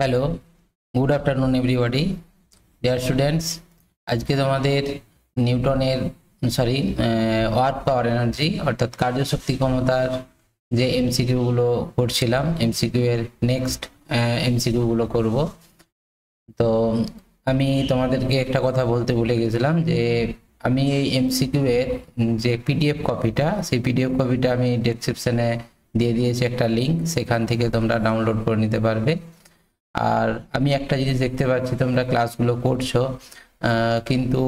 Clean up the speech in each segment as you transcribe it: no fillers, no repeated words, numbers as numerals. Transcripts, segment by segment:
Hello, good afternoon everybody, dear students. আজকে তোমাদের নিউটনের ওয়ার্ক পাওয়ার এনার্জি অর্থাৎ কার্যশক্তি ক্ষমতার যে এমসিকিউগুলো করছিলাম, এমসিকিউ এর নেক্সট এমসিকিউগুলো করব। তো আমি তোমাদেরকে একটা কথা বলতে ভুলে গেছিলাম যে আমি এই এমসিকিউ এর যে পিডিএফ কপিটা, সেই পিডিএফ কপিটা আমি ডেসক্রিপশনে দিয়ে দিয়েছি একটা লিঙ্ক, সেখান থেকে তোমরা ডাউনলোড করে নিতে পারবে। আর আমি একটা জিনিস দেখতে পাচ্ছি, তোমরা ক্লাসগুলো করছো কিন্তু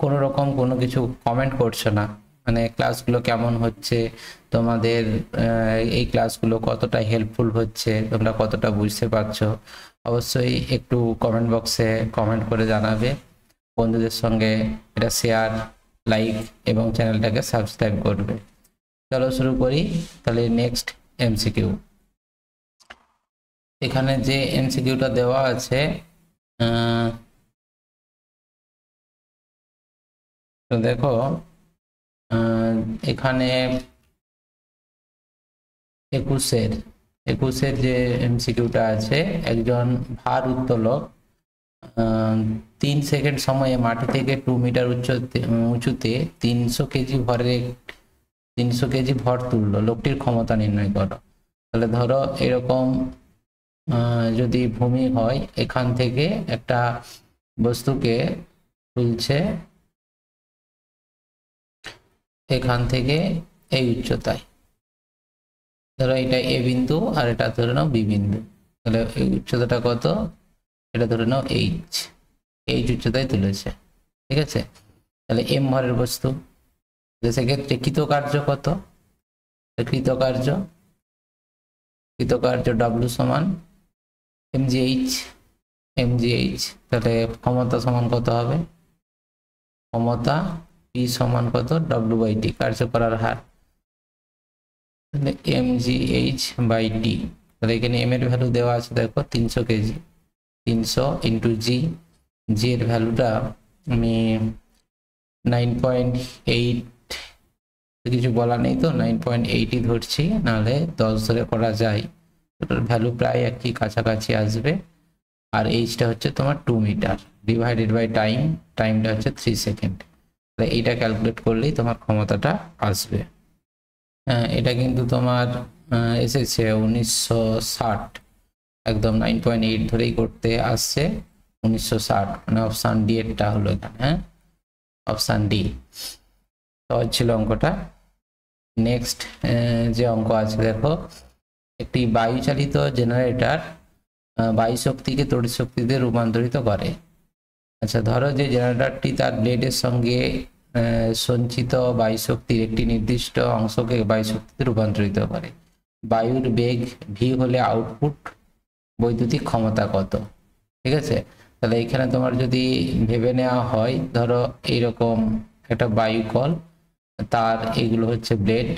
কোনো রকম কোনো কিছু কমেন্ট করছো না। মানে ক্লাসগুলো কেমন হচ্ছে, তোমাদের এই ক্লাসগুলো কতটা হেল্পফুল হচ্ছে, তোমরা কতটা বুঝতে পারছো, অবশ্যই একটু কমেন্ট বক্সে কমেন্ট করে জানাবে। বন্ধুদের সঙ্গে এটা শেয়ার, লাইক এবং চ্যানেলটাকে সাবস্ক্রাইব করবে। চলো শুরু করি তাহলে নেক্সট এমসিকিউ। এখানে যে এমসিকিউটা দেওয়া আছে তো দেখো, এখানে 21-এর যে এমসিকিউটা আছে, একজন ভার উত্তোলক 3 সেকেন্ড সময়ে মাটি থেকে 2 মিটার উঁচুতে 300 কেজি ভর তুললো, লোকটির ক্ষমতা নির্ণয় করো। তাহলে ধরো এরকম যদি ভূমি হয়, এখান থেকে একটা বস্তুকে তুলছে এখান থেকে এই উচ্চতায়, ধরো এটা এ বিন্দু আর এটা ধরে নাও বি বিন্দু। তাহলে এই উচ্চতাটা কত, এটা ধরে নাও এইচ উচ্চতায় তুলেছে, ঠিক আছে। তাহলে এম ভরের বস্তু, সেক্ষেত্রে কৃতকার্য কত, কৃতকার্য ডব্লিউ সমান এমজিএইচ। তাহলে ক্ষমতা সমান কত হবে, ক্ষমতা পি সমান কত, ডব্লিউ বাই টি, কার্য করার হার, mgh বাই টি। তাহলে এখানে এম এর ভ্যালু দেওয়া আছে, দেখো 300 কেজি, 300 ইন্টু জি এর ভ্যালুটা আমি 9.8, কিছু বলা নেই তো 9.8ই ধরছি, নাহলে 10 ধরে করা যায়। ওটার ভ্যালু প্রায় একই কাছাকাছি আসবে। আর এইচটা হচ্ছে তোমার 2 মিটার ডিভাইডেড বাই টাইমটা হচ্ছে 3 সেকেন্ড। তাহলে এইটা ক্যালকুলেট করলেই তোমার ক্ষমতাটা আসবে। এটা কিন্তু তোমার এসেছে 1960, একদম 9.8 ধরেই করতে আসছে 1960, মানে অপশান ডি এরটা হলো এখানে। হ্যাঁ, অপশান ডি সহজ ছিল অঙ্কটা। নেক্সট যে অঙ্ক আছে দেখো, একটি বায়ু চালিত জেনারেটর বায়ু শক্তিকে তড়িৎ শক্তিতে রূপান্তরিত করে। আচ্ছা, ধরো যে জেনারেটরটি তার ব্লেডের সঙ্গে সঞ্চিত বায়ু শক্তির একটি নির্দিষ্ট অংশকে বায়ু শক্তিতে রূপান্তরিত করে। বায়ুর বেগ ভি হলে আউটপুট বৈদ্যুতিক ক্ষমতা কত, ঠিক আছে। তাহলে এখানে তোমার যদি ভেবে নেওয়া হয়, ধরো এইরকম একটা বায়ু কল, তার এগুলো হচ্ছে ব্লেড,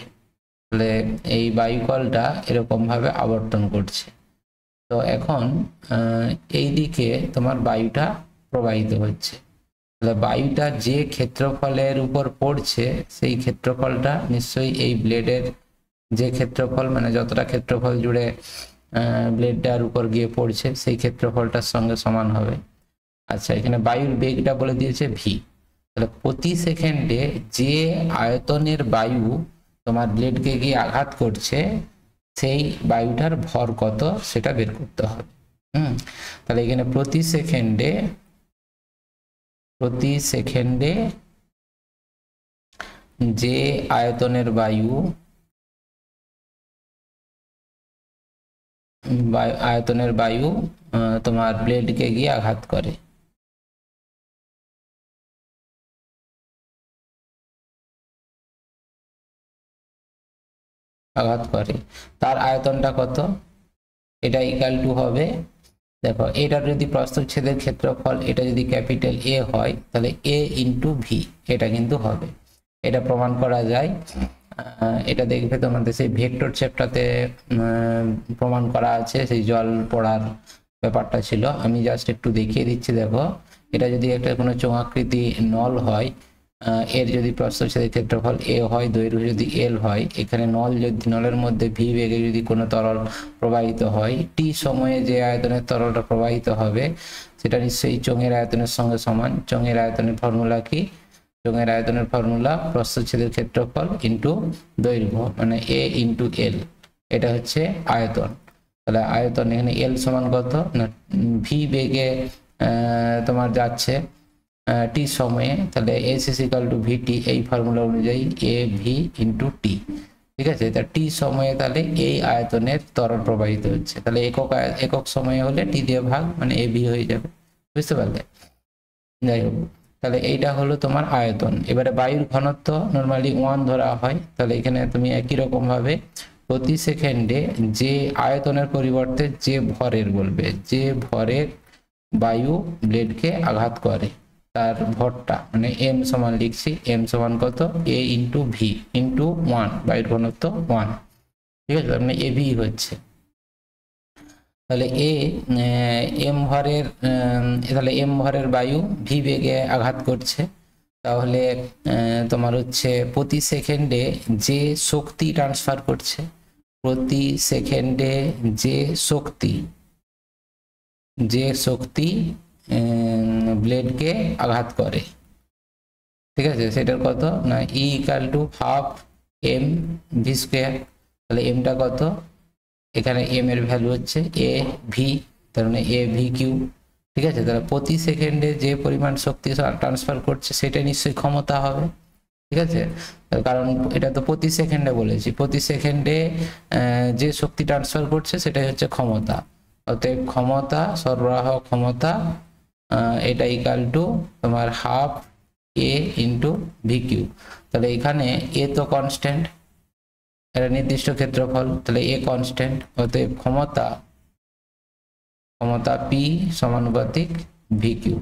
তাহলে এই বায়ু কলটা এরকম ভাবে আবর্তন করছে। তো এখন এই দিকে তোমার বায়ুটা প্রবাহিত হচ্ছে, তাহলে বায়ুটা যে ক্ষেত্রফলের উপর পড়ছে, সেই ক্ষেত্রফলটা নিশ্চয়ই এই ব্লেডের যে ক্ষেত্রফল, মানে যতটা ক্ষেত্রফল জুড়ে ব্লেডটার উপর গিয়ে পড়ছে, সেই ক্ষেত্রফলটার সঙ্গে সমান হবে। আচ্ছা, এখানে বায়ুর বেগটা বলে দিয়েছে ভি, তাহলে প্রতি সেকেন্ডে যে আয়তনের বায়ু তোমার ব্লেডকে গিয়ে আঘাত করছে, সেই বায়ুটার ভর কত সেটা বের করতে হবে। তাহলে এখানে প্রতি সেকেন্ডে যে আয়তনের বায়ু তোমার ব্লেডকে গিয়ে আঘাত করে, তার আয়তনটা কত, এটা ইকুয়াল টু হবে, দেখো এটার যদি প্রস্থচ্ছেদের ক্ষেত্রফল এটা যদি ক্যাপিটাল এ হয়, তাহলে এ ইন্টু ভি, এটা কিন্তু হবে। এটা প্রমাণ করা যায়, এটা দেখবে তোমাদের সেই ভেক্টর চ্যাপ্টারতে প্রমাণ করা আছে, সেই জল পড়ার ব্যাপারটা ছিল। আমি জাস্ট একটু দেখিয়ে দিচ্ছি। দেখো, এটা যদি একটা কোনো চোঙাকৃতি নল হয়, এর যদি প্রস্থচ্ছেদের ক্ষেত্রফল এ হয়, দৈর্ঘ্য যদি এল হয়, এখানে নলের মধ্যে ভি বেগে যদি কোনো তরল প্রবাহিত হয়, টি সময়ে যে আয়তনের তরলটা প্রবাহিত হবে সেটা নিশ্চয়ই চোঙের আয়তনের সঙ্গে সমান। চোঙের আয়তনের ফর্মুলা কি? চোঙের আয়তনের ফর্মুলা প্রস্থচ্ছেদের ক্ষেত্রফল ইন্টু দৈর্ঘ্য, মানে এ ইন্টু এল, এটা হচ্ছে আয়তন। তাহলে আয়তন এখানে এল সমান কত না ভি বেগে তোমার যাচ্ছে টি সময়ে, তাহলে এস ইজ ইকুয়াল টু ভিটি, এই ফর্মুলা অনুযায়ী এ ভি ইন্টু টি। ঠিক আছে, তা টি সময়ে তাহলে এই আয়তনের তরল প্রবাহিত হচ্ছে, তাহলে একক সময়ে হলে টি দিয়ে ভাগ, মানে এ ভি হয়ে যাবে। বুঝতে পারলে? যাই হোক, তাহলে এইটা হলো তোমার আয়তন। এবারে বায়ুর ঘনত্ব নর্মালি 1 ধরা হয়, তাহলে এখানে তুমি একই রকম ভাবে প্রতি সেকেন্ডে যে আয়তনের পরিবর্তে যে ভরের বলবে, যে ভরের বায়ু ব্লেডকে আঘাত করে তার ভরটা, মানে এম সমান লিখছি, এম সমান কত এ ইন্টু ভি ইন্টু 1, বায়ুর ঘনত্ব 1। ঠিক আছে, মানে এ ভি হচ্ছে। তাহলে এম ভরের বায়ু ভি বেগে আঘাত করছে, তাহলে তোমার হচ্ছে প্রতি সেকেন্ডে যে শক্তি ট্রান্সফার করছে, প্রতি সেকেন্ডে যে শক্তি ব্লেডকে আঘাত করে, ঠিক আছে, সেটার কত না E equal to half M V square. তাহলে এমটা কত, এখানে এম এর ভ্যালু হচ্ছে এ ভি, তার মানে এ ভি কিউ। ঠিক আছে, তাহলে প্রতি সেকেন্ডে যে পরিমাণ শক্তি ট্রান্সফার করছে সেটা নিশ্চয়ই ক্ষমতা হবে। ঠিক আছে, কারণ এটা তো প্রতি সেকেন্ডে বলেছি, প্রতি সেকেন্ডে যে শক্তি ট্রান্সফার করছে সেটাই হচ্ছে ক্ষমতা। অতএব ক্ষমতা, সরবরাহ ক্ষমতা, এটা ইকুয়াল টু তোমার half A into V Q. তাহলে এখানে এ তো কনস্ট্যান্ট, এটা নির্দিষ্ট ক্ষেত্রফল, তাহলে এ কনস্ট্যান্ট, অতএব ক্ষমতা পি সমানুপাতিক ভি কিউ।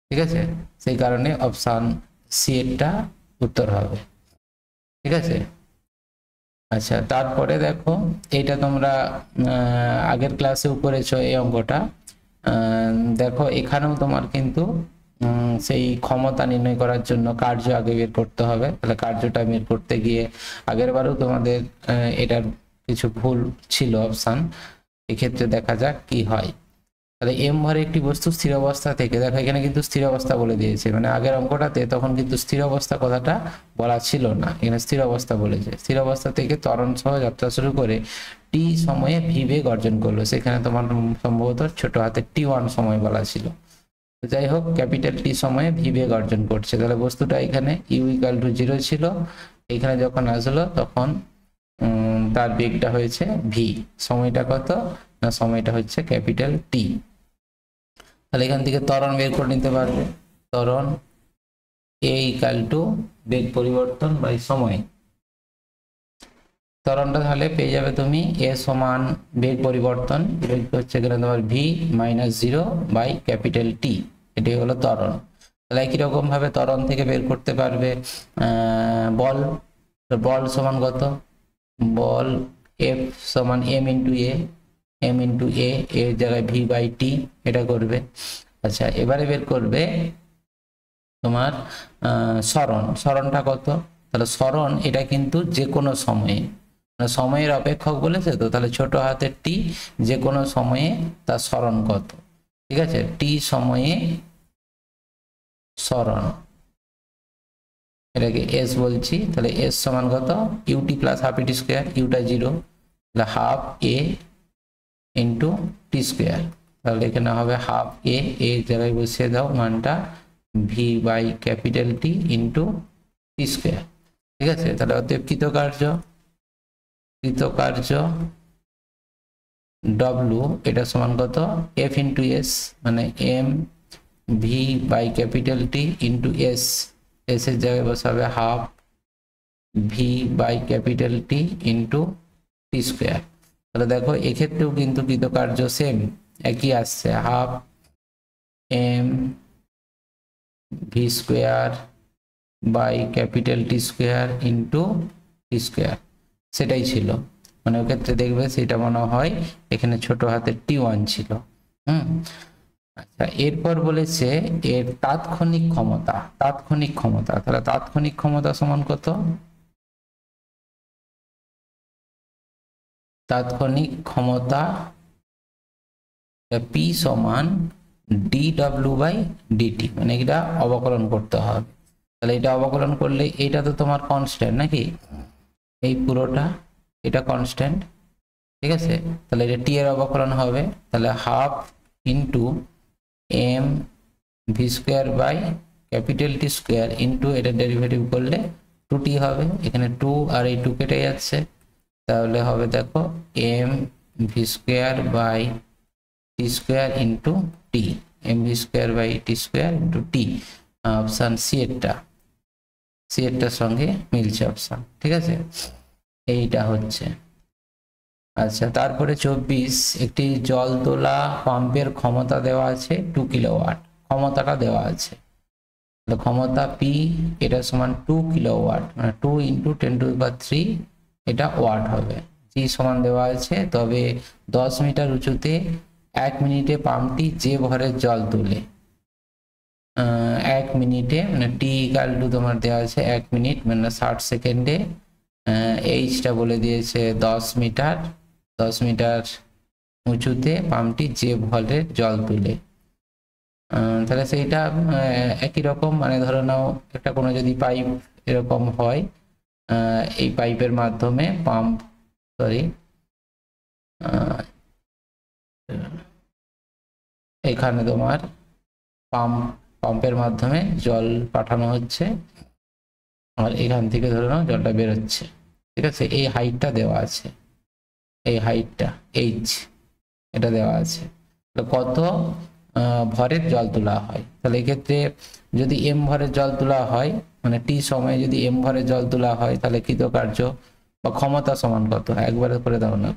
ঠিক আছে, সেই কারণে অপশান সি এরটা উত্তর হবে। ঠিক আছে, আচ্ছা, তারপরে দেখো এইটা তোমরা আগের ক্লাসেও করেছো এই অঙ্কটা। দেখো এখানেও তোমার কিন্তু সেই ক্ষমতা নির্ণয় করার জন্য কার্য আগে বের করতে হবে। তাহলে কার্যটা বের করতে গিয়ে আগের বারেও তোমাদের এটার কিছু ভুল ছিল অপশান, এক্ষেত্রে দেখা যাক কি হয়। তাহলে এম ভরে একটি বস্তু স্থির অবস্থা থেকে, দেখো এখানে কিন্তু স্থির অবস্থা বলে দিয়েছে, মানে আগের অঙ্কটাতে তখন কিন্তু স্থির অবস্থা কথাটা বলা ছিল না, এখানে স্থির অবস্থা বলেছে। স্থির অবস্থা থেকে ত্বরণ সহ যাত্রা শুরু করে টি সময়ে ভি বেগ অর্জন করলো, সেখানে তোমার সম্ভবত ছোট হাতের টি1 সময় বলা ছিল। যাই হোক, ক্যাপিটাল টি সময়ে ভি বেগ অর্জন করছে, তাহলে বস্তুটা এখানে ইউ ইকুয়াল টু 0 ছিল, এখানে যখন আসলো তখন তার বেগটা হয়েছে ভি। সময়টা কত না, সময়টা হচ্ছে ক্যাপিটাল টি। তাহলে এখান থেকে ত্বরণ বের করে নিতে পারবে, ত্বরণ এ ইকুয়াল টু বেগ পরিবর্তন বাই সময়। ত্বরণটা তাহলে পেয়ে যাবে তুমি এ সমান বেগ পরিবর্তন, বেগ হচ্ছে এখানে তোমার V minus 0 by capital T, এটাই হলো ত্বরণ। তাহলে একই রকম ভাবে ত্বরণ থেকে বের করতে পারবে বল। বল সমান কত, বল এফ সমান এম ইন্টু এ, এম ইন্টু এ, এর জায়গায় ভি বাই টি, এটা করবে। আচ্ছা, এবারে বের করবে তোমার সরণ। সরণটা কত, তাহলে সরণ এটা কিন্তু যে কোনো সময়ে, সময়ের অপেক্ষক বলেছে তো, তাহলে ছোট হাতের টি, যে কোনো সময়ে তার সরণ কত। ঠিক আছে, টি সময়ে সরণ, এটাকে এস বলছি, তাহলে এস সমান কত U T plus half A T square, ইউটা 0, তাহলে half A into T square. তাহলে এখানে হবে হাফ এ, জায়গায় বসিয়ে দাও মানটা, V by capital T into T square. ঠিক আছে, তাহলে অতএব কৃতকার্য ডব্লু এটা সমান কত এফ ইন্টু এস, মানে M V by capital T into S, S এর জায়গায় বসাবে half V by capital T into T square. তাহলে দেখো এক্ষেত্রেও কিন্তু কৃতকার্য সেম একই আসছে, half M V square by capital T square into T square, সেটাই ছিল। মানে ওক্ষেত্রে দেখবে সেটা মনে হয় এখানে ছোট হাতের টি1 ছিল। আচ্ছা, এরপর বলেছে এর তাৎক্ষণিক ক্ষমতা। তাৎক্ষণিক ক্ষমতা, তাহলে তাৎক্ষণিক ক্ষমতা সমান কত? তাৎক্ষণিক ক্ষমতা পি সমান ডিডব্লিউ বাই ডিটি, মানে এটা অবকলন করতে হবে। তাহলে এটা অবকলন করলে এটা তো তোমার কনস্ট্যান্ট নাকি, এই পুরোটা এটা কনস্ট্যান্ট, ঠিক আছে। তাহলে এটা টি এর অবকলন হবে, তাহলে half into M V square by capital T square into এটা ডেরিভেটিভ করলে 2t হবে। এখানে 2 আর এই 2 কেটে যাচ্ছে, তাহলে হবে দেখো M V square by T square into T, M V square by T square into T. Option C এরটার সঙ্গে মিলছে অপশান, ঠিক আছে, এইটা হচ্ছে। আচ্ছা, তারপরে 24 একটি জল তোলা পাম্পের ক্ষমতা দেওয়া আছে 2 কিলোওয়াট, ক্ষমতাটা দেওয়া আছে। ক্ষমতা পি এটা সমান 2 কিলোওয়াট, মানে 2 ইন্টু 10⁻³ এটা ওয়াট হবে। জি সমান দেওয়া আছে, তবে 10 মিটার উঁচুতে 1 মিনিটে পাম্পটি যে ভরের জল তোলে, 1 মিনিটে, মানে টি ইকাল টু তোমার দেওয়া আছে 1 মিনিট মানে 60 সেকেন্ডে, এইচটা বলে দিয়েছে 10 মিটার, 10 মিটার উঁচুতে পাম্পটি যে ভরের জল তুলে। তাহলে সেইটা একই রকম, মানে ধরে নাও একটা কোনো যদি পাইপ এরকম হয়, এই পাইপের মাধ্যমে পাম্প, সরি এখানে তোমার পাম্পের মাধ্যমে জল পাঠানো হচ্ছে, আর এখান থেকে ধরে নাও জলটা বেরোচ্ছে, ঠিক আছে। এই হাইটটা দেওয়া আছে, এই হাইটটা এইচ এটা দেওয়া আছে, কত ভরের জল তোলা হয়। তাহলে এক্ষেত্রে যদি এম ভরের জল তোলা হয়, মানে টি সময়ে যদি এম ভরের জল তোলা হয়, তাহলে কৃতকার্য বা ক্ষমতা সমান কত, একবারে করে দাও না,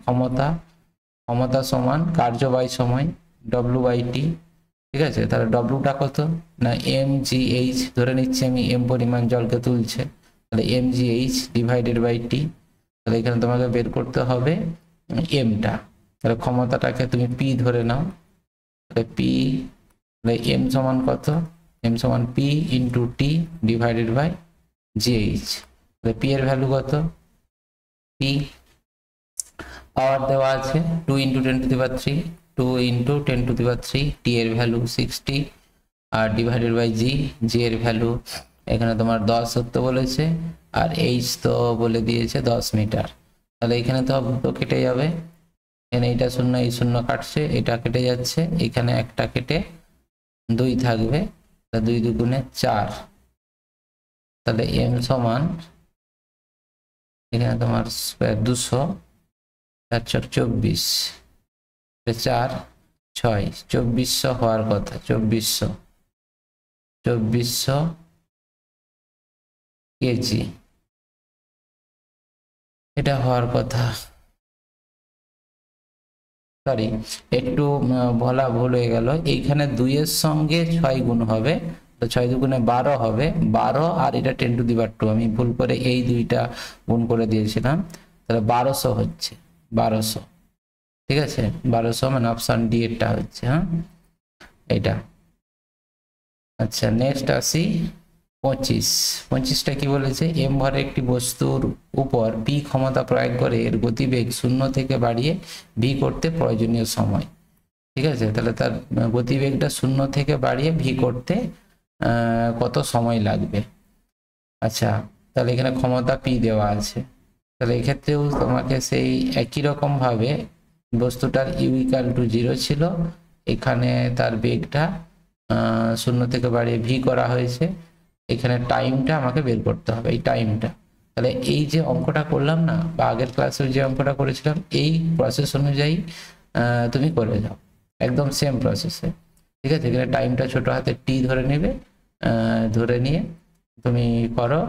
ক্ষমতা সমান কার্য বাই সময় ডব্লিউ বাই টি, ঠিক আছে। তাহলে ডব্লিউটা কত না এম জি এইচ, ধরে নিচ্ছি আমি এম পরিমাণ জলকে তুলছে, তাহলে M G H divided by T. তাহলে এখানে তোমাকে বের করতে হবে এমটা, তাহলে ক্ষমতাটাকে তুমি পি ধরে নাও, তাহলে পি, এম সমান কত, এম সমান P into T divided by GH. তাহলে পি এর ভ্যালু কত, পি পাওয়ার দেওয়া আছে 2 ইন্টু 10⁻³, 2 ইন্টু 10⁻³, টি এর ভ্যালু 60 আর ডিভাইডেড বাই জি, জি এর ভ্যালু এখানে তোমার 10 ধরতে বলেছে, আর এইচ তো বলে দিয়েছে 10 মিটার। তাহলে এখানে তো কেটে যাবে, এখানে এটা শূন্য, এই শূন্য কাটছে, এটা কেটে যাচ্ছে, এখানে একটা কেটে 2 থাকবে, 2 দুগুণে 4, তাহলে এম সমান এখানে তোমার 200, 4 24, 4 6 2400 হওয়ার কথা, 2400 কেজি এটা হওয়ার কথা। সরি, একটু বলা ভুল হয়ে গেল, এইখানে 2 এর সঙ্গে 6 গুণ হবে, তো 6 দুগুণে 12 হবে, 12 আর এটা 10⁻², আমি ভুল করে এই দুইটা গুণ করে দিয়েছিলাম, তাহলে 1200 হচ্ছে, 1200, ঠিক আছে, 1200 মানে অপশন ডি এরটা হচ্ছে, হ্যাঁ এটা। আচ্ছা, নেক্সট আসি 25টা কি বলেছে, এম ভরে একটি বস্তুর উপর পি ক্ষমতা প্রয়োগ করে এর গতিবেগ 0 থেকে বাড়িয়ে ভি করতে প্রয়োজনীয় সময়, ঠিক আছে। তাহলে তার গতিবেগটা 0 থেকে বাড়িয়ে ভি করতে কত সময় লাগবে। আচ্ছা, তাহলে এখানে ক্ষমতা পি দেওয়া আছে, তাহলে এক্ষেত্রেও তোমাকে সেই একই রকম ভাবে বস্তুটার ইউ ইকাল টু 0 ছিল, এখানে তার বেগটা 0 থেকে বাড়িয়ে ভি করা হয়েছে, এখানে টাইমটা আমাকে বের করতে হবে, এই টাইমটা। তাহলে এই যে অঙ্কটা করলাম না, বা আগের ক্লাসে যে অঙ্কটা করেছিলাম, এই প্রসেস অনুযায়ী তুমি করে যাও, একদম সেম প্রসেসে, ঠিক আছে। এখানে টাইমটা ছোট হাতে টি ধরে নেবে, ধরে নিয়ে তুমি করো,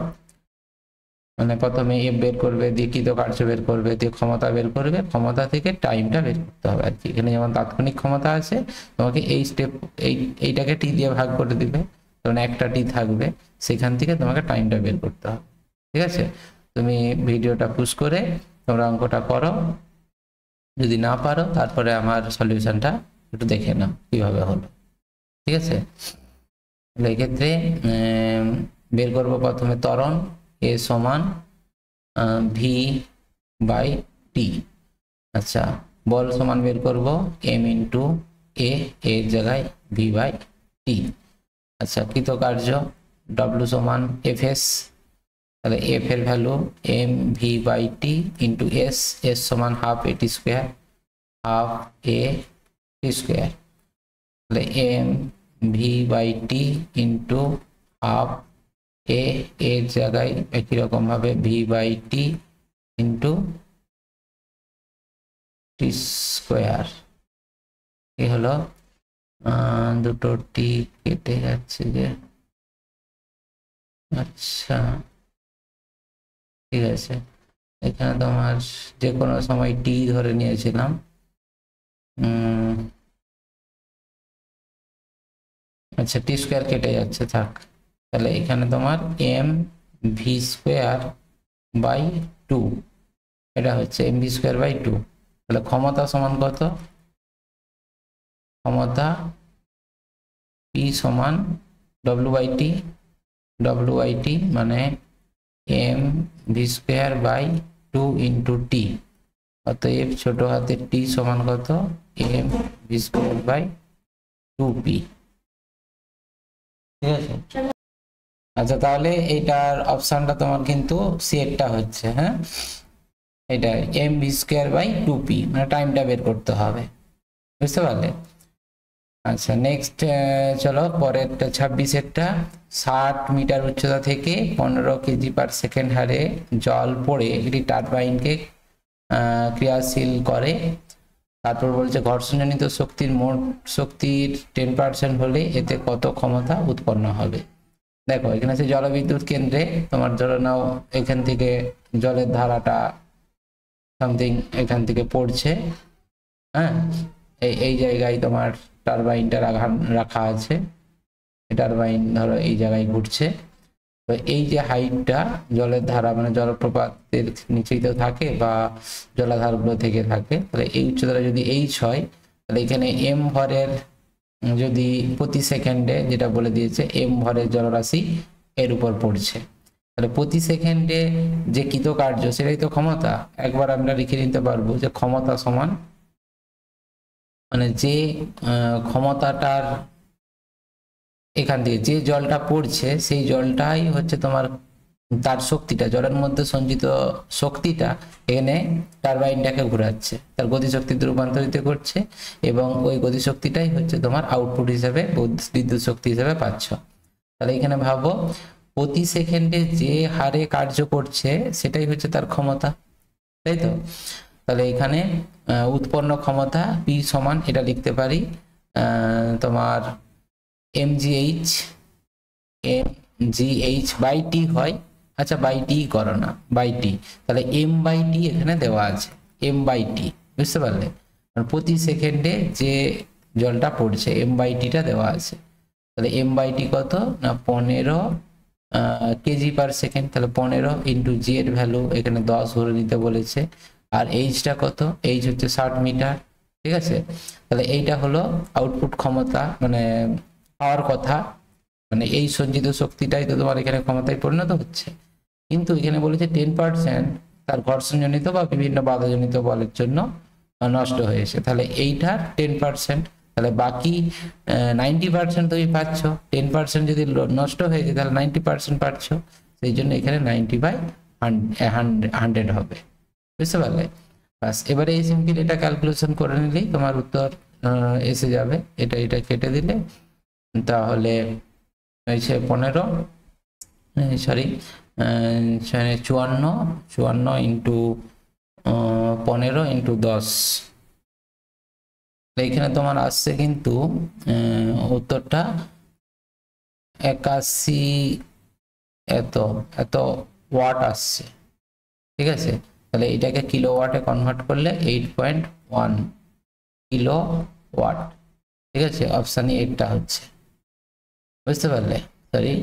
মানে প্রথমে এফ বের করবে, দিয়ে কৃতকার্য বের করবে, দিয়ে ক্ষমতা বের করবে, ক্ষমতা থেকে টাইমটা বের করতে হবে আর কি। এখানে যেমন তাৎক্ষণিক ক্ষমতা আছে, তোমাকে এই স্টেপ এইটাকে টি দিয়ে ভাগ করে দিবে, তখন একটা টি থাকবে, সেখান থেকে তোমাকে টাইমটা বের করতে হবে, ঠিক আছে। তুমি ভিডিওটা পুশ করে তোমরা অঙ্কটা করো, যদি না পারো তারপরে আমার সলিউশনটা একটু দেখে নাও কিভাবে হলো। ঠিক আছে। এই ক্ষেত্রে বের করব প্রথমে ত্বরণ এ সমান ভি বাই টি। আচ্ছা, বল সমান বের করব এম ইন্টু এ, এর জায়গায় ভি বাই টি। আচ্ছা, কৃতকার্য ডব্লু সমান এফ এস, তাহলে এফ এর value M V by T into S, S সমান half A T square, half A T square. তাহলে M V by T into half A, এর জায়গায় একই রকম ভাবে V by T into T square. এই হলো দুটো টি কেটে যাচ্ছে যে। আচ্ছা ঠিক আছে, এখানে তোমার যে কোনো সময় টি ধরে নিয়েছিলাম। আচ্ছা, টি স্কোয়ার কেটে যাচ্ছে, থাক। তাহলে এখানে তোমার M V square by two, এটা হচ্ছে M V square by two. তাহলে ক্ষমতা সমান কত? ক্ষমতা পি সমান W by T, W by T মানে M V square by two into T. অতএব ছোট হাতের টি সমান কত? M V square by two P. ঠিক আছে। আচ্ছা, তাহলে এইটার অপশনটা তোমার কিন্তু সিএরটা হচ্ছে, হ্যাঁ, এটা M V square by two P, মানে টাইমটা বের করতে হবে, বুঝতে পারলে? আচ্ছা, নেক্সট চলো পরেরটা 26এরটা। 60 মিটার উচ্চতা থেকে 15 কেজি পার সেকেন্ড হারে জল পড়ে একটি টারবাইনকে ক্রিয়াশীল করে। তারপর বলছে ঘর্ষণজনিত শক্তির মোট শক্তির 10% হলে এতে কত ক্ষমতা উৎপন্ন হবে। দেখো, এখানে আছে জলবিদ্যুৎ কেন্দ্রে, তোমার ধরে নাও এখান থেকে জলের ধারাটা সামথিং এখান থেকে পড়ছে, হ্যাঁ, এই জায়গায় তোমার টারবাইনটা রাখা আছে। টারবাইন ধরো এই জায়গায় ঘুরছে। তো এই যে হাইটটা জলের ধারা মানে জলপ্রপাতের নিচেই তো থাকে বা জলাধারগুলো থেকে থাকে, তাহলে এই উচ্চতাটা যদি এইচ হয়, তাহলে এখানে এম ভরের যদি প্রতি সেকেন্ডে, যেটা বলে দিয়েছে এম ভরের জলরাশি এর উপর পড়ছে, তাহলে প্রতি সেকেন্ডে যে কৃতকার্য সেটাই তো ক্ষমতা। একবার আমরা লিখে নিতে পারবো যে ক্ষমতা সমান, মানে যে ক্ষমতাটার এখান থেকে যে জলটা পড়ছে সেই জলটাই হচ্ছে তোমার তার শক্তিটা, জলের মধ্যে সঞ্চিত শক্তিটা এখানে টারবাইনটাকে ঘোরাচ্ছে, তার গতিশক্তিতে রূপান্তরিত করছে, এবং ওই গতিশক্তিটাই হচ্ছে তোমার আউটপুট হিসেবে বিদ্যুৎ শক্তি হিসেবে পাচ্ছ। তাহলে এখানে ভাবো প্রতি সেকেন্ডে যে হারে কার্য করছে সেটাই হচ্ছে তার ক্ষমতা, তাই তো? তাহলে এখানে উৎপন্ন ক্ষমতা পি সমান এটা লিখতে পারি তোমার mgh, mgh বাই টি হয়। আচ্ছা, বাই টি করো না, বাই টি, তাহলে এম বাই টি এখানে দেওয়া আছে, এম বাই টি, বুঝতে পারলে? প্রতি সেকেন্ডে যে জলটা পড়ছে এম বাই টিটা দেওয়া আছে। তাহলে এম বাই টি কত না 15 কেজি পার সেকেন্ড। তাহলে 15 ইন্টু জি এর ভ্যালু এখানে 10 ধরে নিতে বলেছে, আর এইচটা কত? এইচ হচ্ছে 60 মিটার। ঠিক আছে, তাহলে এইটা হলো আউটপুট ক্ষমতা, মানে পাওয়ার কথা, মানে এই সঞ্চিত শক্তিটাই তো তোমার এখানে ক্ষমতায় পরিণত হচ্ছে। কিন্তু এখানে বলেছে 10% তার ঘর্ষণজনিত বা বিভিন্ন বাধাজনিত বলের জন্য নষ্ট হয়েছে। তাহলে এইটার 10%, তাহলে বাকি 90% তুমি পাচ্ছ। 10% যদি নষ্ট হয়ে যায় তাহলে 90% পাচ্ছ, সেই জন্য এখানে 90/100 হবে, বুঝতে পারলে? বাস, এবারে এই সিম্পল এটা ক্যালকুলেশন করে নিলেই তোমার উত্তর এসে যাবে। এটা কেটে দিলে তাহলে 15 সরি 54 ইন্টু 15 ইন্টু 10, এখানে তোমার আসছে কিন্তু উত্তরটা 81 এত ওয়াট আসছে। ঠিক আছে, তাহলে এটাকে কিলো ওয়াটে কনভার্ট করলে 8.1 কিলো ওয়াট। ঠিক আছে, অপশান এটা হচ্ছে, বুঝতে পারলে? সরি,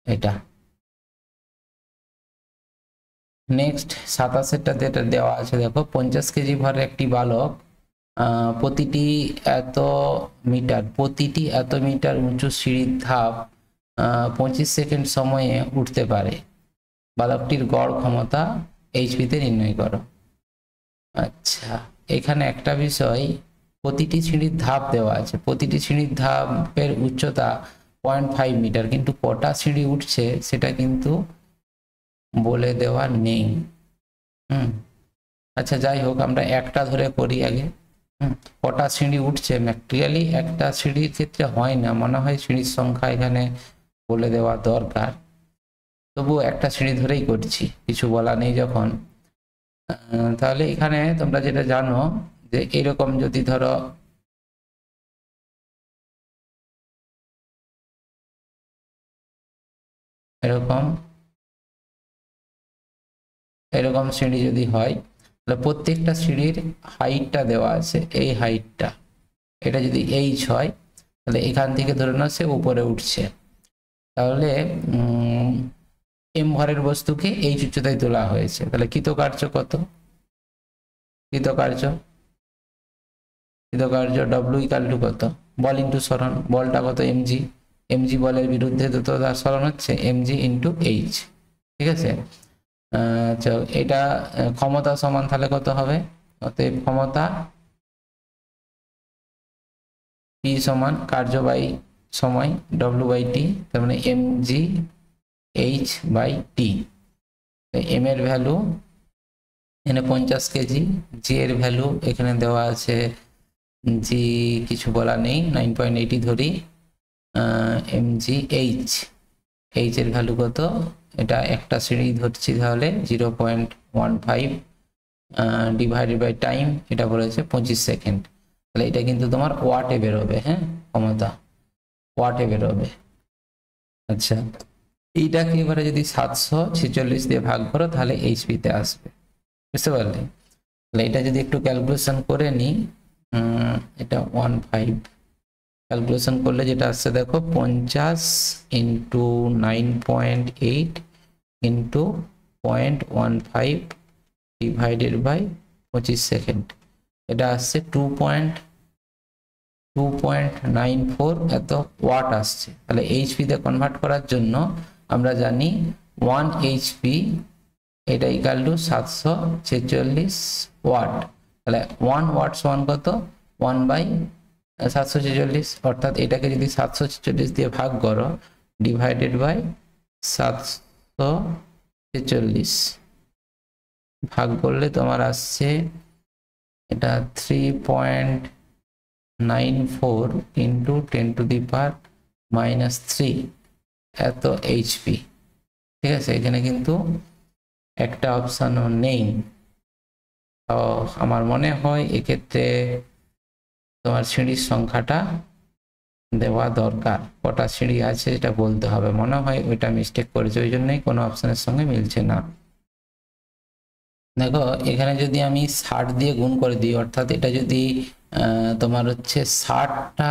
এটা। নেক্সট 27এরটা যেটা দেওয়া আছে, দেখো 50 কেজি ভরের একটি বালক প্রতিটি এত মিটার উঁচু সিঁড়ির ধাপ 25 সেকেন্ড সময়ে উঠতে পারে। বালকটির গড় ক্ষমতা এইচপিতে নির্ণয় করো। আচ্ছা, এখানে একটা বিষয়, প্রতিটি সিঁড়ির ধাপ দেওয়া আছে, প্রতিটি সিঁড়ির ধাপের উচ্চতা 0.5 মিটার, কিন্তু কটা সিঁড়ি উঠছে সেটা কিন্তু বলে দেওয়া নেই। আচ্ছা, যাই হোক, আমরা একটা ধরে করি আগে। কটা সিঁড়ি উঠছে, ম্যাক্রিয়ালি একটা সিঁড়ির ক্ষেত্রে হয় না, মনে হয় সিঁড়ির সংখ্যা এখানে বলে দেওয়া দরকার, তবু একটা সিঁড়ি ধরেই করছি, কিছু বলা নেই যখন। তাহলে এখানে তোমরা যেটা জানো যে এরকম যদি ধরো এরকম সিঁড়ি যদি হয়, তাহলে প্রত্যেকটা সিঁড়ির হাইটটা দেওয়া আছে, এই হাইটটা, এটা যদি এইচ হয় তাহলে এখান থেকে ধরে নাও সে উপরে উঠছে, তাহলে এম ভরের বস্তুকে এইচ উচ্চতায় তোলা হয়েছে, তাহলে কৃতকার্য কত? কৃতকার্য ডব্লিউ ইকাল টু কত? বল ইন্টু সরণ, বলটা কত? এমজি, এমজি বলের বিরুদ্ধে তো তার সরণ হচ্ছে এমজি ইন্টু এইচ। ঠিক আছে, চল এটা ক্ষমতা সমান তাহলে কত হবে? অতএব ক্ষমতা পি সমান কার্য বাই সময় ডব্লিউ বাই টি, তার মানে MG H by T. M এর ভ্যালু এখানে 50 কেজি, জি এর ভ্যালু এখানে দেওয়া আছে, জি কিছু বলা নেই, 9.80 ধরি, এমজি এইচ এর ভ্যালু কত? এটা একটা সিঁড়ি ধরছি, তাহলে 0.15 ডিভাইডেড বাই টাইম, এটা বলেছে 25 সেকেন্ড, তাহলে এটা কিন্তু তোমার ওয়াটে বেরোবে। হ্যাঁ, ক্ষমতা ওয়াটে বেরোবে। আচ্ছা, এইটাকে এবারে যদি 746 দিয়ে ভাগ করো তাহলে এইচপিতে আসবে, বুঝতে পারলে? তাহলে এটা যদি একটু ক্যালকুলেশন করে নিই, এটা 15 ক্যালকুলেশন করলে যেটা আসছে দেখো, 50 into 9.8 into 0.15 divided by 25 second, এটা আসছে 2.94 এত ওয়াট আসছে। তাহলে এইচপিতে কনভার্ট করার জন্য আমরা জানি 1 এইচপি এটা ইকাল টু 746 ওয়াট, তাহলে 1 ওয়াট সমান কত? 1/746, অর্থাৎ এটাকে যদি 746 দিয়ে ভাগ করো ডিভাইডেড বাই 746 ভাগ করলে তোমার আসছে এটা 3.94 ইন্টু 10⁻³ এত এইচপি। ঠিক আছে, এখানে কিন্তু একটা অপশানও নেই, তো আমার মনে হয় এক্ষেত্রে তোমার সিঁড়ির সংখ্যাটা দেওয়া দরকার, কটা সিঁড়ি আছে এটা বলতে হবে, মনে হয় ওইটা মিস্টেক করেছে, ওই জন্যই কোনো অপশানের সঙ্গে মিলছে না। দেখো এখানে যদি আমি 60 দিয়ে গুণ করে দিই, অর্থাৎ এটা যদি তোমার হচ্ছে 60টা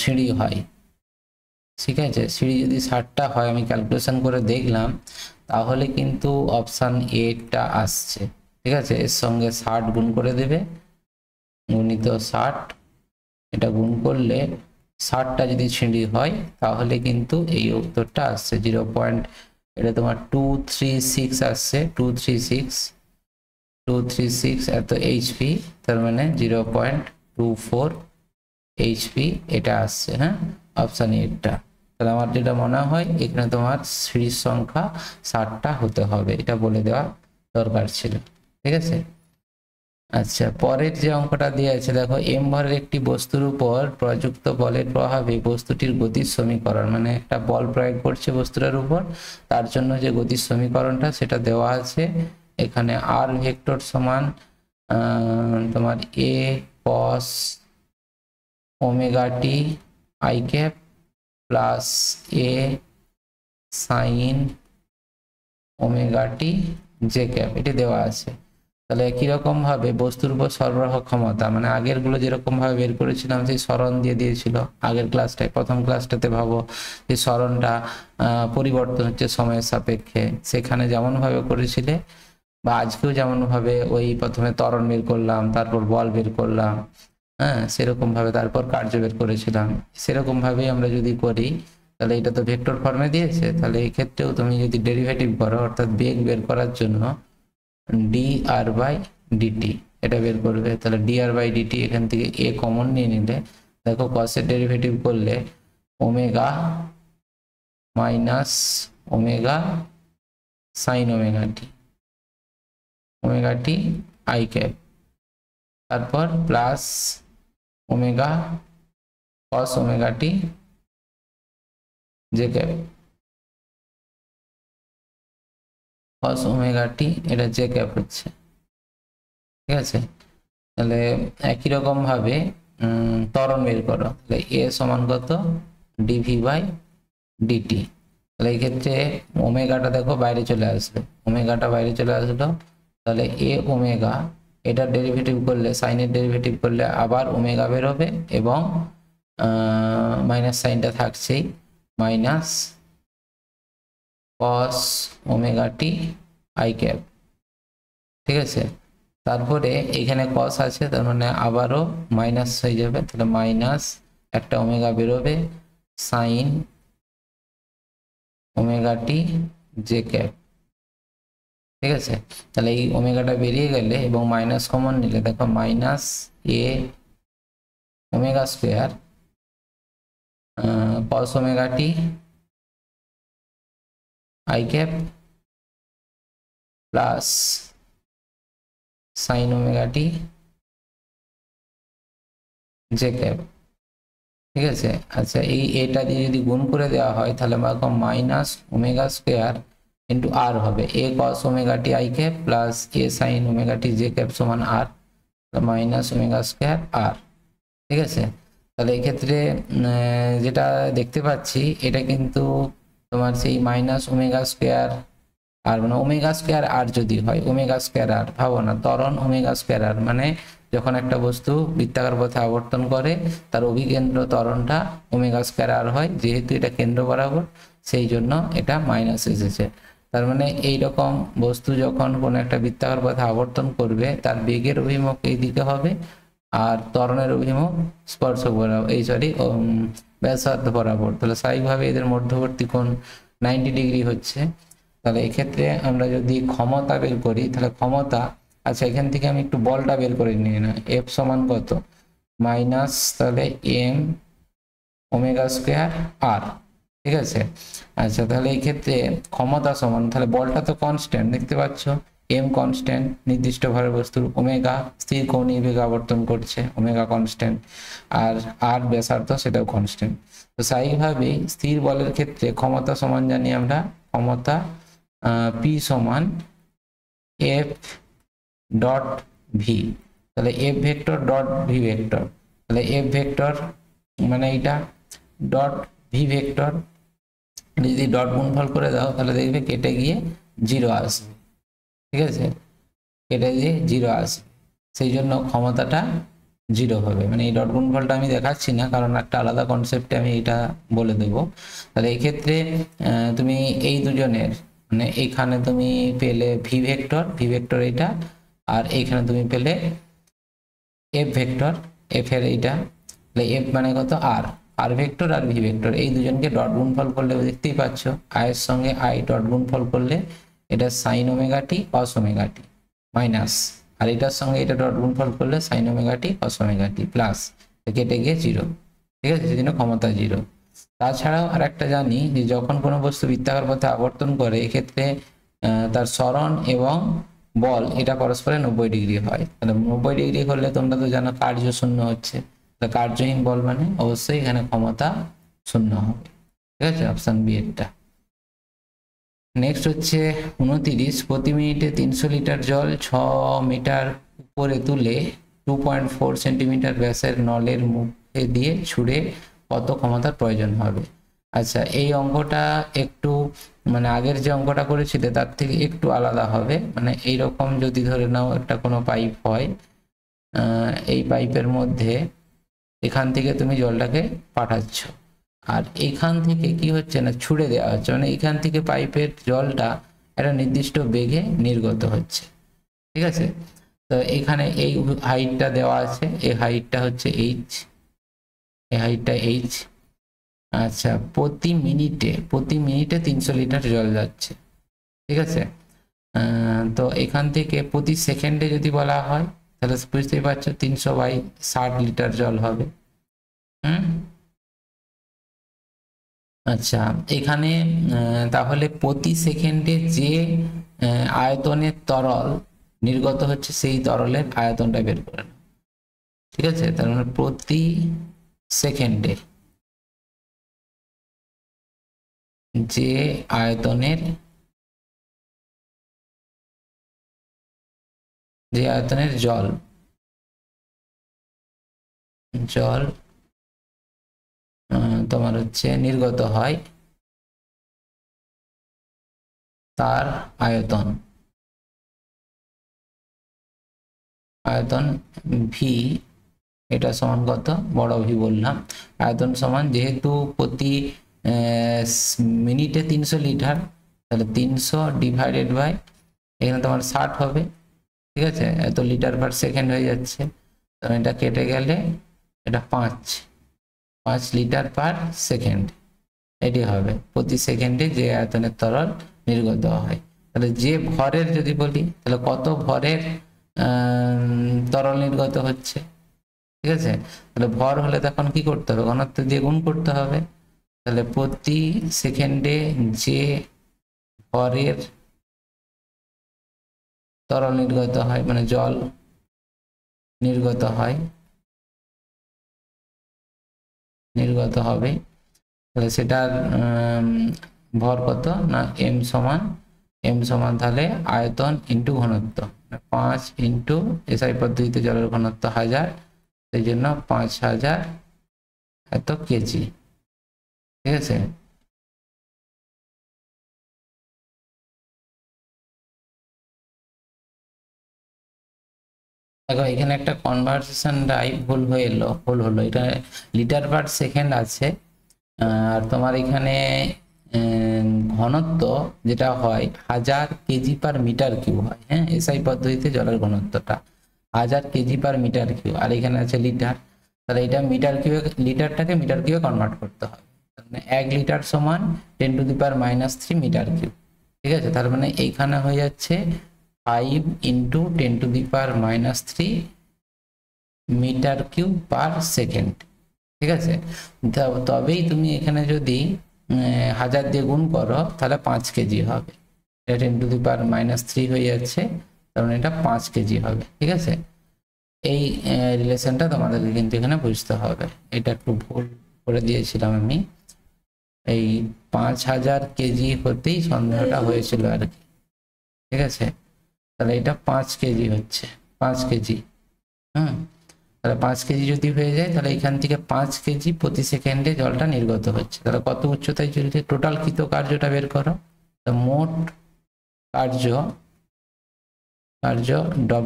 সিঁড়ি হয়, ঠিক আছে, সিঁড়ি যদি 60টা হয়, আমি ক্যালকুলেশন করে দেখলাম, তাহলে কিন্তু অপশান এটা আসছে। ঠিক আছে, এর সঙ্গে 60 গুণ করে দেবে, গুণিত 60, এটা গুণ করলে 60টা যদি সিঁড়ি হয় তাহলে কিন্তু এই উত্তরটা আসছে 0. এটা তোমার 236 আসছে, 236 এত এইচপি, তার মানে 0.24 এইচপি এটা আসছে। হ্যাঁ, অপশান এটা। তাহলে আমার যেটা মনে হয় এখানে তোমার সিঁড়ির সংখ্যা 60টা হতে হবে, এটা বলে দেওয়া দরকার ছিল। ঠিক আছে, আচ্ছা, পরের যে অঙ্কটা দেওয়া আছে দেখো, এম ভরের একটি বস্তুর উপর প্রযুক্ত বলের প্রভাবে বস্তুটির গতির সমীকরণ, মানে একটা বল প্রয়োগ করছে বস্তুটার উপর, তার জন্য যে গতির সমীকরণটা সেটা দেওয়া আছে এখানে। আর ভেক্টর সমান তোমার A cos omega T I cap plus A sine omega T J cap, এটি দেওয়া আছে। তাহলে কিরকম ভাবে বস্তুর উপর সরবরাহ ক্ষমতা, মানে আগের গুলো যেরকম ভাবে বের করেছিলাম সেই সরণ দিয়ে দিয়েছিল আগের ক্লাসটায়, প্রথম ক্লাসটাতে ভাবো যে সরণটা পরিবর্তন হচ্ছে সময়ের সাপেক্ষে, সেখানে যেমন ভাবে করেছিলে বা আজকেও যেমন ভাবে ওই প্রথমে ত্বরণ বের করলাম, তারপর বল বের করলাম, হ্যাঁ সেরকম ভাবে তারপর কার্য বের করেছিলাম, সেরকম ভাবেই আমরা যদি করি তাহলে এটা তো ভেক্টর ফর্মে দিয়েছে, তাহলে এই ক্ষেত্রেও তুমি যদি ডেরিভেটিভ করো অর্থাৎ বেগ বের করার জন্য dr বাই ডিটি এটা বের করবে। তাহলে dr বাই ডিটি এখান থেকে a কমন নিয়ে নিলে দেখো cos এর ডেরিভেটিভ করলে omega minus omega sine omega T I cap, তারপর plus omega cos omega T J cap, cos omega T এটা জে ক্যাপ হচ্ছে, ঠিক আছে। তাহলে একই রকম ভাবে ত্বরণ বের করো, তাহলে এ সমান কত ডিভি বাই ডিটি, তাহলে এই ক্ষেত্রে ওমেগাটা দেখো বাইরে চলে আসবে, ওমেগাটা বাইরে চলে আসলো, তাহলে এ ওমেগা এটার ডেরিভেটিভ করলে সাইনের ডেরিভেটিভ করলে আবার ওমেগা বের হবে এবং মাইনাস সাইনটা থাকছেই, minus cos omega T I cap, ঠিক আছে। তারপরে এখানে cos আছে তার মানে আবারও মাইনাস হয়ে যাবে, তাহলে মাইনাস একটা ওমেগা বেরোবে sign omega T J cap, ঠিক আছে। তাহলে এই ওমেগাটা বেরিয়ে গেলে এবং মাইনাস কমন নিলে দেখো minus A omega square cos omega T I cap plus sign omega T J cap, ঠিক আছে। আচ্ছা এই এটা দিয়ে যদি গুণ করে দেওয়া হয় তাহলে আমরা মাইনাস ওমেগা স্কোয়ার ইন্টু আর হবে এ cos omega T I cap plus A sine omega T J cap সমান আর, মাইনাস ওমেগা স্কোয়ার আর, ঠিক আছে। তাহলে এই ক্ষেত্রে যেটা দেখতে পাচ্ছি এটা কিন্তু তোমার সেই মাইনাস ওমেগা স্কোয়ার আর মানে ওমেগা স্কোয়ার আর যদি হয় ওমেগা স্কোয়ার আর ভাবো না ত্বরণ ওমেগা স্কোয়ার আর মানে যখন একটা বস্তু বৃত্তাকার পথে আবর্তন করে তার অভিকেন্দ্র ত্বরণটা ওমেগা স্কোয়ার আর হয়, যেহেতু এটা কেন্দ্র বরাবর সেই জন্য এটা মাইনাস এসেছে। তার মানে এইরকম বস্তু যখন কোনো একটা বৃত্তাকার পথে আবর্তন করবে তার বেগের অভিমুখ এই দিকে হবে আর ত্বরণের অভিমুখ স্পর্শক বরাবর ব্যাসার্ধ বরাবর, তাহলে স্বাভাবিকভাবে এদের মধ্যবর্তী কোণ 90 ডিগ্রি হচ্ছে। তাহলে এক্ষেত্রে আমরা যদি ক্ষমতা বের করি তাহলে ক্ষমতা, আচ্ছা এখান থেকে আমি একটু বলটা বের করে নিই না, এফ সমান কত মাইনাস তাহলে এম ওমেগা স্কোয়ার আর, ঠিক আছে। আচ্ছা তাহলে এই ক্ষেত্রে ক্ষমতা সমান তাহলে বলটা তো কনস্ট্যান্ট দেখতে পাচ্ছ, এম কনস্ট্যান্ট নির্দিষ্ট ভরের বস্তুর, ওমেগা স্থির কৌণিক বেগে আবর্তন করছে ওমেগা কনস্ট্যান্ট, আর আর ব্যাসার্ধ সেটাও কনস্ট্যান্ট। তো স্বাভাবিকভাবেই স্থির বলের ক্ষেত্রে ক্ষমতা সমান জানি আমরা ক্ষমতা পি সমান এফ ডট ভি, তাহলে F vector dot V vector, তাহলে এফ ভেক্টর মানে এটা ডট ভি ভেক্টর যদি ডট গুণফল করে দাও তাহলে দেখবে কেটে গিয়ে 0 আসবে, ঠিক আছে, কেটে গিয়ে 0 আসবে, সেই জন্য ক্ষমতাটা 0 হবে। মানে এই ডট গুণফলটা আমি দেখাচ্ছি না কারণ একটা আলাদা কনসেপ্টে আমি এটা বলে দেব। তাহলে এই ক্ষেত্রে তুমি এই দুজনের মানে এইখানে তুমি পেলে ভি ভেক্টর এটা, আর এইখানে তুমি পেলে এফ ভেক্টর, এফ এর এইটা, তাহলে এফ মানে কত আর ভেক্টর আর ভি ভেক্টর, এই দুজনকে ডট গুণফল করলে দেখতেই পাচ্ছ আয়ের সঙ্গে আই ডট গুণফল করলে এটা সাইন ওমেগা টি কস ওমেগা টি মাইনাস, আর এটার সঙ্গে এটা ডট গুণফল করলে সাইন ওমেগা টি কস ওমেগা টি প্লাস, কেটে গিয়ে 0, ঠিক আছে, সেজন্য ক্ষমতা 0। তাছাড়াও আর একটা জানি যে যখন কোনো বস্তু বৃত্তাকার পথে আবর্তন করে এক্ষেত্রে তার সরণ এবং বল এটা পরস্পরে 90 ডিগ্রি হয়, তাহলে 90 ডিগ্রি হলে তোমরা তো জানো কার্য শূন্য হচ্ছে, তাহলে কার্যহীন বল মানে অবশ্যই এখানে ক্ষমতা শূন্য হবে, ঠিক আছে, অপশন বি এরটা। নেক্সট হচ্ছে 29, প্রতি মিনিটে 300 লিটার জল 6 মিটার উপরে তুলে 2.4 সেন্টিমিটার ব্যাসের নলের মুখে দিয়ে ছুঁড়ে কত ক্ষমতার প্রয়োজন হবে। আচ্ছা এই অঙ্কটা একটু মানে আগের যে অঙ্কটা করেছিলে তার থেকে একটু আলাদা হবে, মানে এইরকম যদি ধরে নাও একটা কোনো পাইপ হয়, এই পাইপের মধ্যে এখান থেকে তুমি জলটাকে পাঠাচ্ছ আর এখান থেকে কি হচ্ছে না ছুড়ে দেওয়া হচ্ছে, মানে এখান থেকে পাইপের জলটা একটা নির্দিষ্ট বেগে নির্গত হচ্ছে। ঠিক আছে, তো এখানে এই হাইটটা দেওয়া আছে, এই হাইটটা হচ্ছে এইচ, এই হাইটটা এইচ। আচ্ছা, প্রতি মিনিটে 300 লিটার জল যাচ্ছে। ঠিক আছে, তো এখান থেকে প্রতি সেকেন্ডে যদি বলা হয় তাহলে বুঝতেই পারছো 300/60 লিটার জল হবে। আচ্ছা, এখানে তাহলে প্রতি সেকেন্ডে যে আয়তনের তরল নির্গত হচ্ছে সেই তরলের আয়তনটা বের করে নাও। ঠিক আছে, তার মানে প্রতি সেকেন্ডে যে আয়তনের জল তোমার হচ্ছে নির্গত হয় তার আয়তন ভি, এটা সমান কত, বড় ভি বললাম। আয়তন সমান, যেহেতু প্রতি মিনিটে 300 লিটার, তাহলে 300 ডিভাইডেড বাই এখানে তোমার 60 হবে। ঠিক আছে, এত লিটার পার সেকেন্ড হয়ে যাচ্ছে, তো এটা কেটে গেলে এটা 5 লিটার পার সেকেন্ড এটি হবে প্রতি সেকেন্ডে যে আয়তনের তরল নির্গত হয়। তাহলে যে ভরের যদি বলি তাহলে কত ভরের তরল নির্গত হচ্ছে। ঠিক আছে, তাহলে ভর হলে তখন কি করতে হবে, ঘনত্ব দিয়ে গুণ করতে হবে। তাহলে প্রতি সেকেন্ডে যে ভরের তরল নির্গত হয়, মানে জল নির্গত হবে, তাহলে সেটার ভর কত না এম সমান তাহলে আয়তন ইন্টু ঘনত্ব, 5 ইন্টু এসআই পদ্ধতিতে জলের ঘনত্ব 1000, সেই জন্য 5000 এত কেজি। ঠিক আছে, দেখো এখানে একটা কনভার্সেশন ভুল হলো, এটা লিটার পার সেকেন্ড আছে, আর তোমার এখানে ঘনত্ব যেটা হয় 1000 কেজি পার মিটার কিউ হয়। হ্যাঁ, এসআই পদ্ধতিতে জলের ঘনত্বটা 1000 কেজি পার মিটার কিউ, আর এখানে আছে লিটার, তাহলে এটা মিটার কিউ, লিটারটাকে মিটার কিউবে কনভার্ট করতে হবে। মানে 1 লিটার সমান 10⁻³ মিটার কিউ। ঠিক আছে, তার মানে এইখানে হয়ে যাচ্ছে 5 × 10⁻³ মিটার কিউব পার সেকেন্ড। ঠিক আছে, তবেই তুমি এখানে যদি 1000 দিয়ে গুণ করো তাহলে 5 কেজি হবে, এটা 10⁻³ হয়ে যাচ্ছে, কারণ এটা 5 কেজি হবে। ঠিক আছে, এই রিলেশনটা তোমাদেরকে কিন্তু এখানে বুঝতে হবে, এটা একটু ভুল করে দিয়েছিলাম আমি, এই 5000 কেজি হতেই সন্দেহটা হয়েছিল আর কি। ঠিক আছে, তাহলে এটা 5 কেজি হচ্ছে, 5 কেজি। তাহলে 5 কেজি যদি হয়ে যায় তাহলে এখান থেকে 5 কেজি প্রতি সেকেন্ডে জলটা নির্গত হচ্ছে, তাহলে কত উচ্চতায় চলছে, টোটাল কৃত কার্যটা বের করো। তো মোট কার্য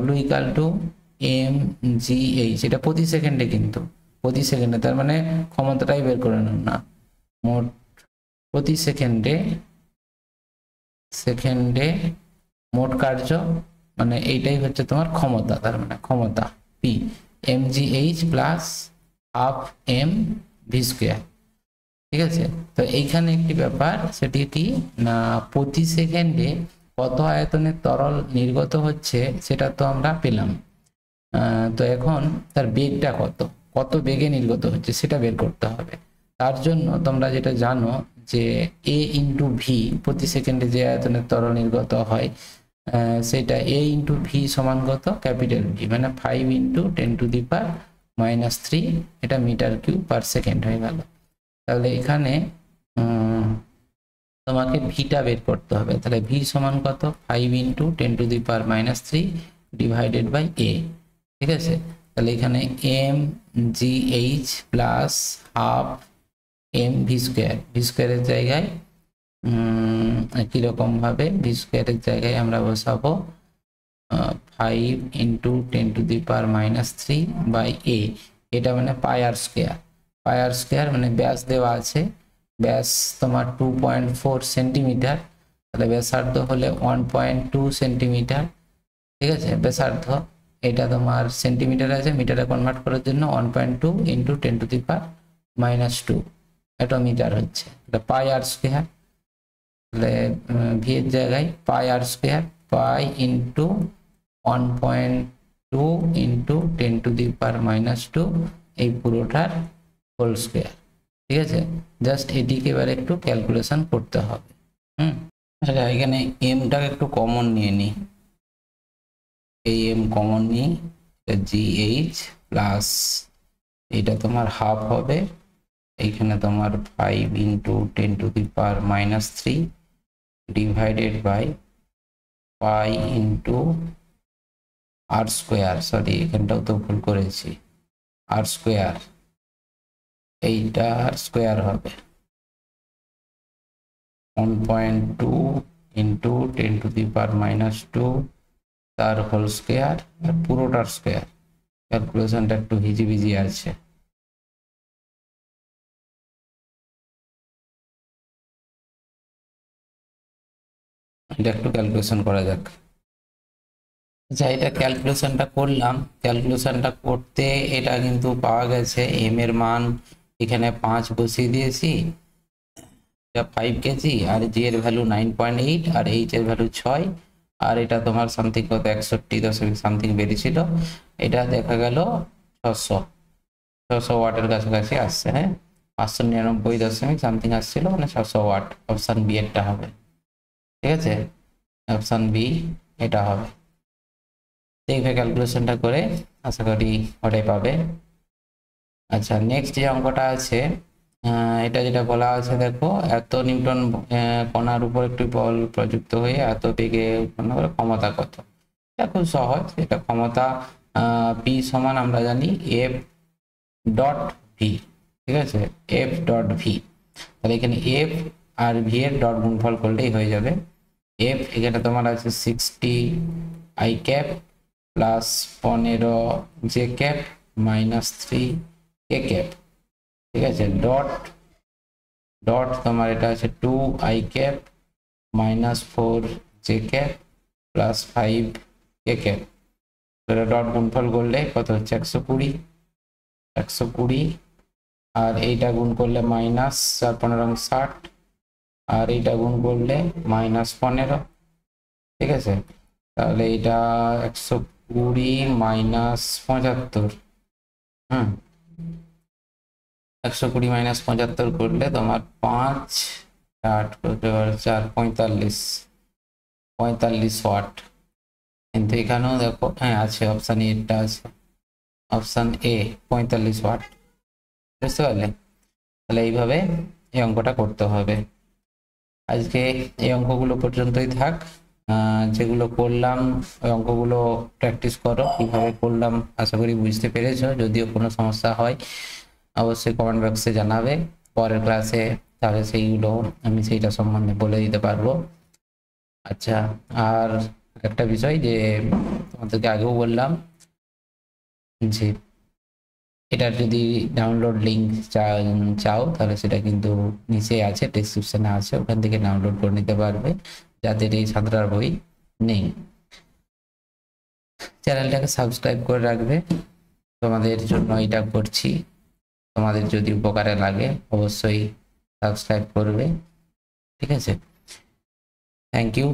W = mgh, এটা প্রতি সেকেন্ডে, কিন্তু প্রতি সেকেন্ডে, তার মানে ক্ষমতাটাই বের করে নাও না, মোট প্রতি সেকেন্ডে মোট কার্য, মানে এইটাই হচ্ছে তোমার ক্ষমতা, তার মানে ক্ষমতা P mgh plus half mv²। ঠিক আছে, তো এইখানে একটি ব্যাপার, সেটি কি না, প্রতি সেকেন্ডে কত আয়তনের তরল নির্গত হচ্ছে সেটা তো আমরা পেলাম, তো এখন তার বেগটা কত বেগে নির্গত হচ্ছে সেটা বের করতে হবে। তার জন্য তোমরা যেটা জানো যে a × v, প্রতি সেকেন্ডে যে আয়তনের তরল নির্গত হয় সেটা a × v সমান কত, ক্যাপিটাল V, মানে 5 × 10⁻³ এটা মিটার কিউব পার সেকেন্ড হয়ে গেল। তাহলে এখানে তোমাকে ভিটা বের করতে হবে, তাহলে v সমান কত, 5 × 10⁻³ ডিভাইডেড বাই a। ঠিক আছে, তাহলে এখানে mgh plus half mv², v² জায়গায় কিরকম ভাবে v² জায়গায় আমরা বসাবো 5 × 10⁻³ বাই a, এটা মানে পাই r² মানে ব্যাস দেওয়া আছে, ব্যাস তোমার 2.4 সেন্টিমিটার, তাহলে ব্যাসার্ধ হলে 1.2 সেন্টিমিটার, ঠিক আছে। ব্যাসার্ধ এটা তোমার সেন্টিমিটার আছে, মিটারে কনভার্ট করার জন্য 1.2 ইন্টু 10⁻², এটা মিটার হচ্ছে। পাই আর স্কোয়ার, তাহলে ভি এর জায়গায় পাই আর স্কোয়ার, পাই ইন্টু 1.2 ইন্টু 10⁻², এই পুরোটার হোল স্কোয়ার, ঠিক আছে। জাস্ট এটিকে এবার একটু ক্যালকুলেশন করতে হবে। আচ্ছা, এখানে এমটাকে একটু কমন নিয়ে নিই, এই এম কমন নিই, GH প্লাস এটা তোমার হাফ হবে, এইখানে তোমার 5 into 10⁻³ divided by pi into R square, sorry এখানটাও তো ভুল করেছি, আর স্কোয়ার, এইটা আর স্কোয়ার হবে 1.2 ইন্টু 10⁻², তার হোল স্কোয়ার, আর পুরোটার স্কোয়ার। ক্যালকুলেশনটা একটু হিজিবিজি আছে। এটা একটু ক্যালকুলেশন করা যাক। আচ্ছা, এটা ক্যালকুলেশনটা করলাম, ক্যালকুলেশনটা করতে এটা কিন্তু পাওয়া গেছে এম এর মান এখানে 5 বসিয়ে দিয়েছি, এটা 5 কেজি, আর জি এর ভ্যালু 9.8, আর এইচ এর ভ্যালু 6, আর এটা তোমার সামথিং কত 61 সামথিং বেরিয়েছিল, এটা দেখা গেল 600 ওয়াটের কাছাকাছি আসছে। হ্যাঁ, 599 সামথিং আসছিল, মানে 600 ওয়াট। অপশান বি এরটা হবে, ঠিক আছে, অপশান বি এটা হবে। এইভাবে ক্যালকুলেশনটা করে আশা করি ওটাই পাবে। আচ্ছা, নেক্সট যে অঙ্কটা আছে, এটা যেটা বলা আছে দেখো, এত নিউটন কণার উপর একটি বল প্রযুক্ত হয়ে এত বেগে উৎপন্ন করে ক্ষমতা কত। এটা খুব সহজ, এটা ক্ষমতা পি সমান আমরা জানি এফ ডট ভি, ঠিক আছে, এফ ডট ভি। তাহলে এখানে এফ আর ভি এর ডট গুণফল করলেই হয়ে যাবে। এফ এখানে তোমার আছে 60 I cap plus 15 J cap minus 3 K cap, ঠিক আছে, ডট ডট তোমার এটা আছে 2 I cap minus 4 J cap plus 5 K cap. এটা ডট গুণফল করলে কত হচ্ছে 120, আর এইটা গুণ করলে মাইনাস 4 15 60, আর এইটা গুণ করলে মাইনাস 15, ঠিক আছে। তাহলে এটা 120 মাইনাস 75, 120 মাইনাস 75 করলে তোমার 5 8 4 45 ওয়াট। কিন্তু এখানেও দেখো, হ্যাঁ আছে, অপশান এটা আছে, অপশান এ 45 ওয়াট, বুঝতে পারলে। তাহলে এইভাবে এই অঙ্কটা করতে হবে। আজকে এই অঙ্কগুলো পর্যন্তই থাক, যেগুলো করলাম ওই অঙ্কগুলো প্র্যাকটিস করো, কিভাবে করলাম আশা করি বুঝতে পেরেছো। যদিও কোনো সমস্যা হয় অবশ্যই কমেন্ট বক্সে জানাবে, পরের ক্লাসে তাহলে সেইগুলো আমি সেইটা সম্বন্ধে বলে দিতে পারবো। আচ্ছা, আর একটা বিষয় যে তোমাদেরকে আগেও বললাম যে এটার যদি ডাউনলোড লিঙ্ক চাও তাহলে সেটা কিন্তু নিচে আছে, ডেসক্রিপশনে আছে, ওখান থেকে ডাউনলোড করে নিতে পারবে যাদের এই সাঁতরার বই নেই। চ্যানেলটাকে সাবস্ক্রাইব করে রাখবে, তোমাদের জন্য এটা করছি, তোমাদের যদি উপকারে লাগে অবশ্যই সাবস্ক্রাইব করবে, ঠিক আছে। Thank you.